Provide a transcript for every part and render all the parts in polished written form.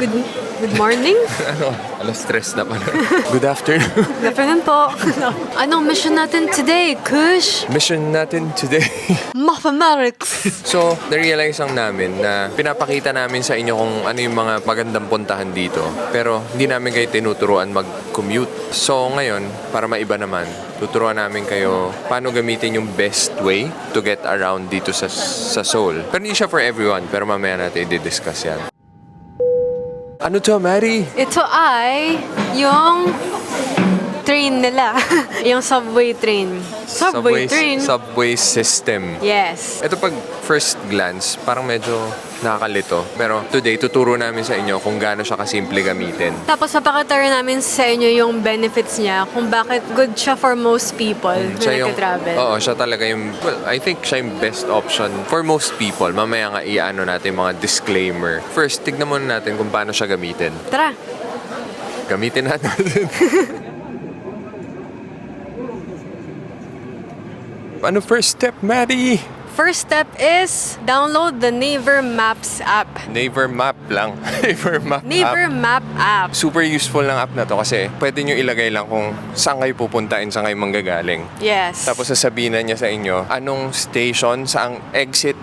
Good, good morning? Stress na pala. Good afternoon. Good afternoon po. Anong mission natin today, Kush? Mission natin today. Mathematics. So, na-realize lang namin na pinapakita namin sa inyo kung ano yung mga magandang puntahan dito. Pero hindi namin kayo tinuturuan mag-commute. So, ngayon, para maiba naman, tuturuan namin kayo paano gamitin yung best way to get around dito sa Seoul. Pero hindi siya for everyone, pero mamaya natin i-discuss yan. Ano to, Mary? Ito ay yung train nila. Yung subway train. Subway train? Subway system. Yes. Ito pag first glance, parang medyo nakakalito. Pero today, tuturo namin sa inyo kung gaano siya kasimple gamitin. Tapos papakita rin namin sa inyo yung benefits niya, kung bakit good siya for most people na nagka-travel. Oo, siya talaga yung, well, I think siya yung best option for most people. Mamaya nga i-ano natin mga disclaimer. First, tignan muna natin kung paano siya gamitin. Tara. Gamitin natin. Ano first step, Maddie? First step is download the Naver Maps app. Naver Map lang. Naver Map Naver app. Map app. Super useful ng app na to kasi pwede nyo ilagay lang kung saan kayo pupuntain, saan kayo manggagaling. Yes. Tapos sasabihin na niya sa inyo, anong station, saang exit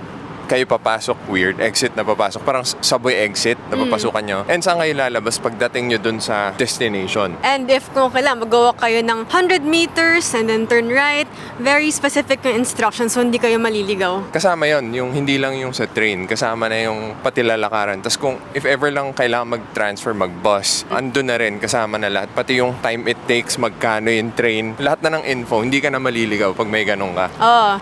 kayo papasok, weird, exit na papasok, parang subway exit na papasukan nyo. And saan kayo lalabas pagdating nyo dun sa destination. And if kung kailangan mag-walk kayo ng 100 meters and then turn right, very specific yung instructions so hindi kayo maliligaw. Kasama yon, yung hindi lang yung sa train, kasama na yung pati lalakaran. Tapos kung if ever lang kailangan mag-transfer, mag-bus, andun na rin, kasama na lahat. Pati yung time it takes, magkano yung train, lahat na ng info, hindi ka na maliligaw pag may ganun ka.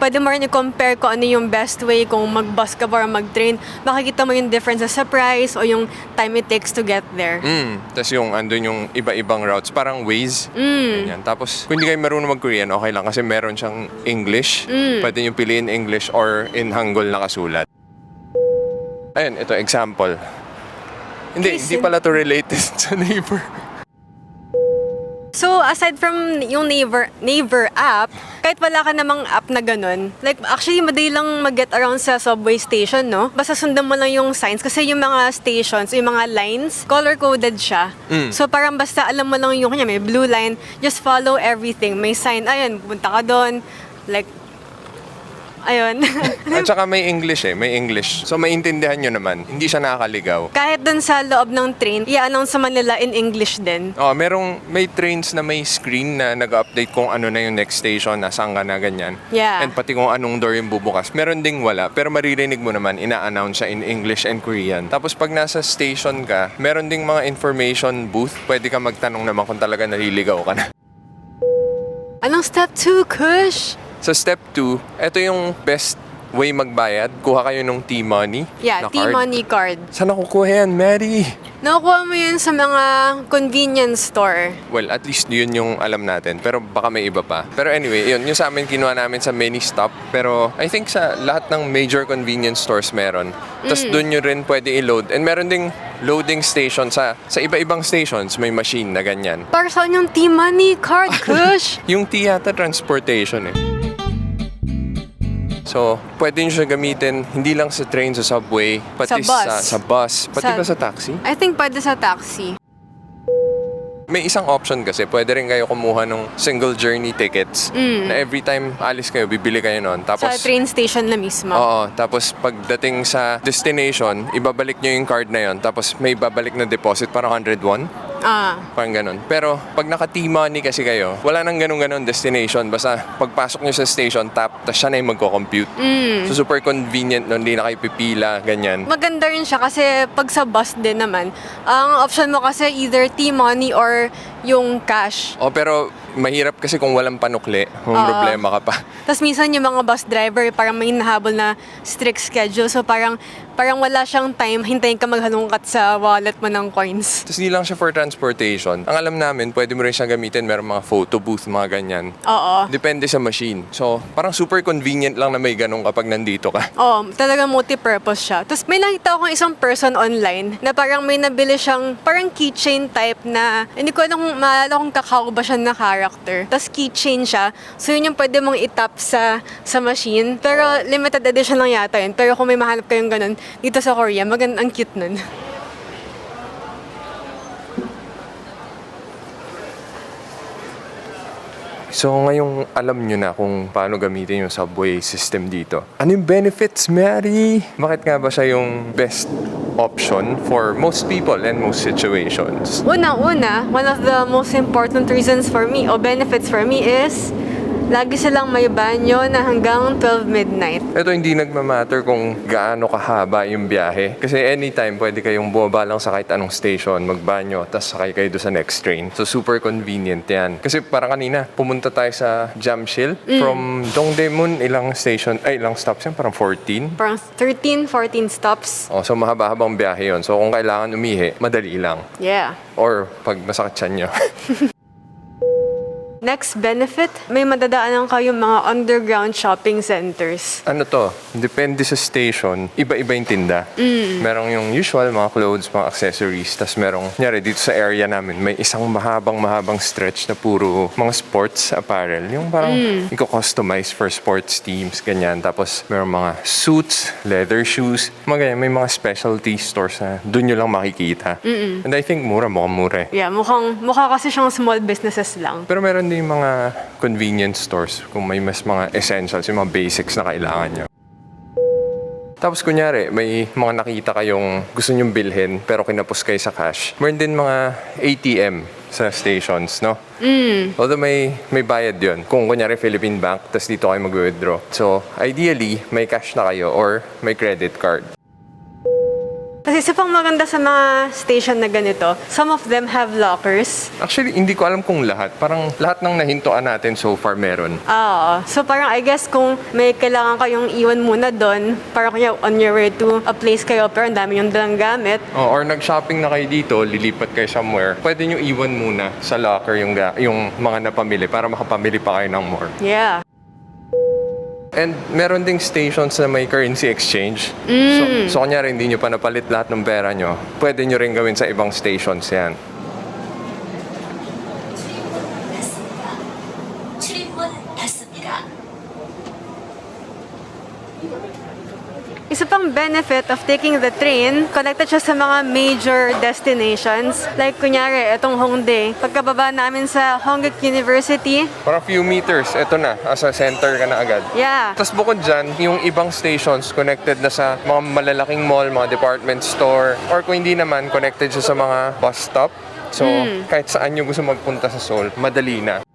Pwede mo rin i-compare kung ano yung best way kung mag-bus ka ba or mag-train. Makikita mo yung difference sa price o yung time it takes to get there. Tapos yung andun yung iba-ibang routes, parang Waze. Ganyan. Tapos kung hindi kayo marunong mag-Korean, okay lang kasi meron siyang English. Pwede nyo piliin English or in Hangul nakasulat. Ayun, ito example. Hindi pala to related sa neighbor. So, aside from yung Naver app, kahit wala ka namang app na ganun, like, actually, madali lang mag-get around sa subway station, no? Basta sundan mo lang yung signs. Kasi yung mga stations, yung mga lines, color-coded siya. So, parang basta alam mo lang yung kanya, may blue line, just follow everything. May sign, ayun, punta ka doon. Like, ayun. At saka may English may English. So maintindihan nyo naman, hindi siya nakakaligaw. Kahit dun sa loob ng train, i-announce naman nila in English din. May trains na may screen na nag-update kung ano na yung next station, nasaan ka na, ganyan. Yeah. And pati kung anong door yung bubukas. Meron ding wala, pero maririnig mo naman, ina-announce siya in English and Korean. Tapos pag nasa station ka, meron ding mga information booth, pwede ka magtanong naman kung talaga naliligaw ka na. Anong step 2, Kush? Sa step 2, ito yung best way magbayad. Kuha kayo ng T-Money Yeah, na card. T-Money card. Saan nakukuha yan, Mary? Nakukuha mo yun sa mga convenience store. Well, at least yun yung alam natin. Pero baka may iba pa. Pero anyway, yun. Yung sa amin, kinuha namin sa mini stop. Pero I think sa lahat ng major convenience stores meron. Tapos doon nyo rin pwede i-load. And meron ding loading station sa iba-ibang stations. May machine na ganyan. Para saan yung T-Money card, Kush? Yung T yata transportation So, pwede nyo siya gamitin hindi lang sa train, sa subway, pati sa bus, pati ba sa taxi? I think pwede sa taxi. May isang option kasi, pwede rin kayo kumuha ng single journey tickets na every time alis kayo, bibili kayo nun. Tapos, Sa train station na mismo. Oo, tapos pagdating sa destination, ibabalik nyo yung card na yon. Tapos may babalik na deposit, parang 101. Parang ganun. Pero pag naka T-Money kasi kayo, wala nang ganun-ganun destination. Basta pagpasok nyo sa station, tap, tapos siya na yung magko-compute. So super convenient nun, hindi na kayo pipila, ganyan. Maganda rin siya kasi pag sa bus din naman, ang option mo kasi either T-Money or yung cash. Pero mahirap kasi kung walang panukli, kung problema ka pa. Tapos minsan yung mga bus driver, parang may nahabol na strict schedule. So parang wala siyang time, hintayin ka maghalungkat sa wallet mo ng coins. Tapos hindi lang siya for transportation. Ang alam namin, pwede mo rin siyang gamitin, meron mga photo booth, mga ganyan. Oo. Depende sa machine. So, parang super convenient lang na may ganun kapag nandito ka. Talagang multi-purpose siya. Tapos may nakita akong isang person online na parang may nabili siyang parang keychain type na hindi ko alam kung maalala kung kakao ba siya na character. Tapos keychain siya. So yun yung pwede mong itap sa machine. Pero limited edition lang yata yun. Pero kung may mahanap kayong ganun dito sa Korea, ang cute nun. So ngayong alam nyo na kung paano gamitin yung subway system dito. Ano yung benefits, Mary? Bakit nga ba siya yung best option for most people and most situations? Unang-una, one of the most important reasons for me o benefits for me is lagi silang may banyo na hanggang 12 midnight. Ito hindi nagmamatter kung gaano kahaba yung biyahe. Kasi anytime pwede kayong bumaba lang sa kahit anong station, magbanyo, tapos sakay kayo doon sa next train. So super convenient yan. Kasi parang kanina, pumunta tayo sa Jamshil. From Dongdaemun, ilang stops yan? Parang 14? Parang 13, 14 stops. Oh, so mahaba-habang biyahe yun. So kung kailangan umihi, madali lang. Yeah. Or pag masakit siya nyo. Next benefit, may madadaanan kayong mga underground shopping centers. Ano to? Depende sa station, iba-iba yung tinda. Merong yung usual, mga clothes, mga accessories. Tapos merong, nyari dito sa area namin, may isang mahabang stretch na puro mga sports apparel. Yung parang i-customize for sports teams, ganyan. Tapos merong mga suits, leather shoes, mga ganyan. May mga specialty stores na doon nyo lang makikita. And I think mukhang mura eh. Yeah, mukha kasi siyang small businesses lang. Pero meron din yung mga convenience stores kung may mas mga essentials, yung mga basics na kailangan nyo. Tapos kunyari, may mga nakita kayong gusto nyong bilhin pero kinapos kayo sa cash. Meron din mga ATM sa stations, no? Although may bayad yon. Kung kunyari Philippine Bank, tapos dito kayo mag-withdraw. So, ideally, may cash na kayo or may credit card. Kasi isa pang maganda sa mga station na ganito, some of them have lockers. Actually, hindi ko alam kung lahat. Parang lahat ng nahintuan natin so far meron. Oo. So parang I guess kung may kailangan kayong iwan muna doon, parang kaya on your way to a place kayo pero ang dami yung dalang gamit. Or nag-shopping na kayo dito, lilipat kayo somewhere, pwede nyo iwan muna sa locker yung mga napamili para makapamili pa kayo ng more. Yeah. And meron ding stations na may currency exchange. So kunyari hindi nyo pa napalit lahat ng pera nyo, pwede nyo rin gawin sa ibang stations yan. Isa pang benefit of taking the train, connected siya sa mga major destinations. Like, kunyari, itong Hongdae. Pagkababa namin sa Hongik University, For a few meters, eto na, asa center ka na agad. yeah. Tapos bukod dyan, yung ibang stations connected na sa mga malalaking mall, mga department store, or kung hindi naman, connected siya sa mga bus stop. So, kahit saan nyo gusto magpunta sa Seoul, madali na.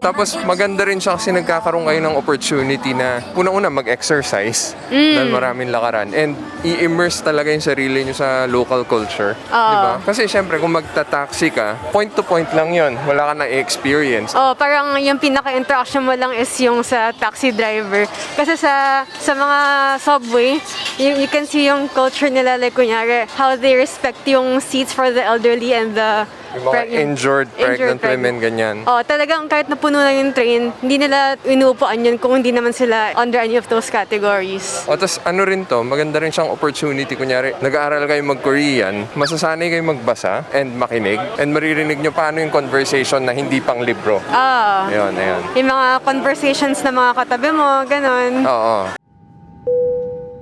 Tapos maganda rin siya kasi nagkakaroon kayo ng opportunity na unang-una mag-exercise dahil maraming lakaran and i-immerse talaga yung sarili nyo sa local culture. Diba? Kasi syempre kung magta-taxi ka, point to point lang yon, wala ka na experience. Oh, parang yung pinaka-interaction mo lang is yung sa taxi driver. Kasi sa mga subway, you can see yung culture nila, like kunyari, how they respect yung seats for the elderly and the Yung mga injured pregnant women, ganyan. Oh, talagang kahit napuno na yung train, hindi nila inuupuan yun kung hindi naman sila under any of those categories. O, tas ano rin to, maganda rin siyang opportunity. Kunyari, nag-aaral kayo mag-Korean, masasanay kayo magbasa and makinig, and maririnig nyo paano yung conversation na hindi pang libro. Ayun. Yung mga conversations na mga katabi mo, ganun. Oo.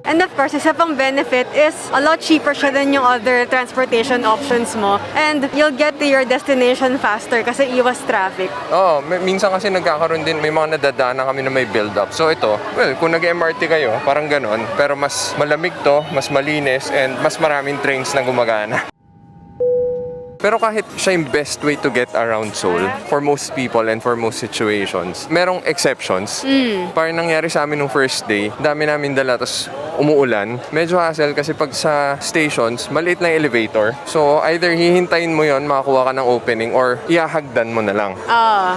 And of course, isa pang benefit is a lot cheaper siya than yung other transportation options mo. And you'll get to your destination faster kasi iwas traffic. Oo, minsan kasi nagkakaroon din, may mga nadadaanan kami na may build-up. So ito, well, kung nag-MRT kayo, parang ganon, pero mas malamig to, mas malinis, and mas maraming trains na gumagana. Pero kahit siya yung best way to get around Seoul for most people and for most situations, merong exceptions. Parang nangyari sa amin nung first day, dami namin dala, tapos umuulan. Medyo hassle kasi pag sa stations, maliit lang yung elevator. So either hihintayin mo yon, makakuha ka ng opening, or iahagdan mo na lang.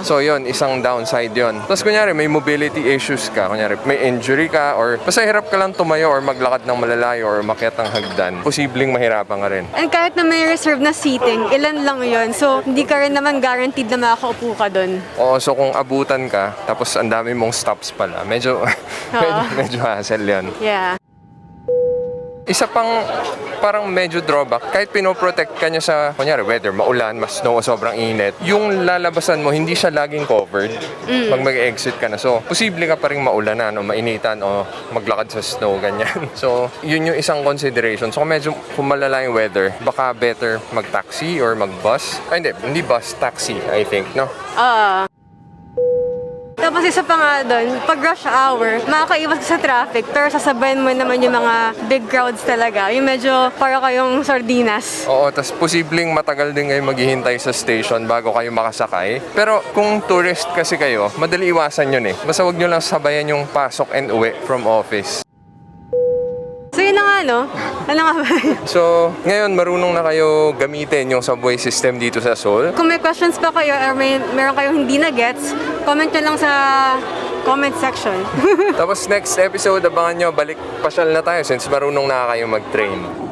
So yon, isang downside yon. Tapos kunyari may mobility issues ka, kunyari may injury ka, or basta hirap ka lang tumayo or maglakad ng malalayo or makyat ng hagdan, posibleng mahirapan ka rin. And kahit na may reserve na seating, ilan lang yun. So, hindi ka rin naman guaranteed na makakaupo ka dun. Oo, so kung abutan ka, tapos ang dami mong stops pala, medyo hassle yun. Yeah. Isa pang parang medyo drawback, kahit pinoprotect ka niya sa, kunyari, weather, maulan, mas snow o sobrang init, yung lalabasan mo, hindi siya laging covered pag mag-exit ka na. So, posible ka pa rin maulanan o mainitan o maglakad sa snow, ganyan. So, yun yung isang consideration. So, kung malala yung weather, baka better mag-taxi or mag-bus. Ay, hindi bus, taxi, I think, no? Tapos isa pa nga doon, pag rush hour, makakaiwas ka sa traffic, pero sasabayan mo naman yung mga big crowds talaga. Yung medyo para kayong sardinas. Oo, tas posibleng matagal din kayo maghihintay sa station bago kayo makasakay. Pero kung tourist kasi kayo, madali iwasan yun eh. Basta wag nyo lang sabayan yung pasok and uwi from office. So yun na nga, no? Ano nga ba? So, ngayon marunong na kayo gamitin yung subway system dito sa Seoul. Kung may questions pa kayo or meron kayong hindi na gets, comment nyo lang sa comment section. Tapos next episode, abangan nyo, balik pasyal na tayo since marunong na kayo mag-train.